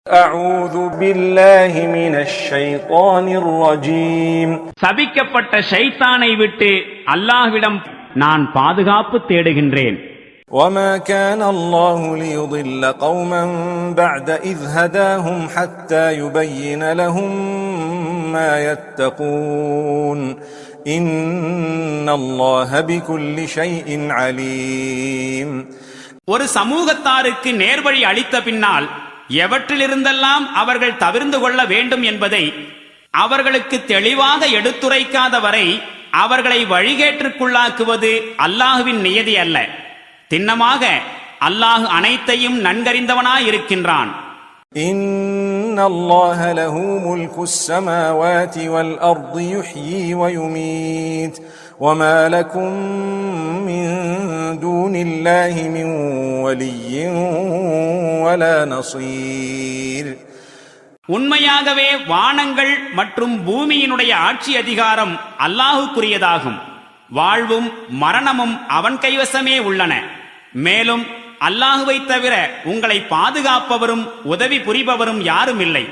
أعوذ بالله من الشيطان الرجيم சபிக்கப்பட்ட ஷைத்தானை விட்டு அல்லாஹ்விடம் நான் பாதுகாப்பு தேடுகின்றேன். وما كان الله ليضل قوما بعد إذ هداهم حتى يبين لهم ما يتقون إن الله بكل شيء عليم. ஒரு சமூகத்தாருக்கு நேர்வழி அளித்த பின்னால் எவற்றிலிருந்தெல்லாம் அவர்கள் தவிர்ந்து கொள்ள வேண்டும் என்பதை அவர்களுக்கு தெளிவாக எடுத்துரைக்காத வரை அவர்களை வழிகேற்றுக்குள்ளாக்குவது அல்லாஹுவின் நியதி அல்ல. திண்ணமாக அல்லாஹ் அனைத்தையும் நன்கறிந்தவனாயிருக்கின்றான். إن الله له ملك السماوات والأرض يحيي ويميت وما لكم من دون الله من ولي ولا نصير. உண்மையாகவே வானங்கள் மற்றும் பூமியினுடைய ஆட்சி அதிகாரம் அல்லாஹுக்குரியதாகும். வாழ்வும் மரணமும் அவன் கைவசமே உள்ளன. மேலும் அல்லாஹுவை தவிர உங்களை பாதுகாப்பவரும் உதவி புரிபவரும் யாரும் இல்லை.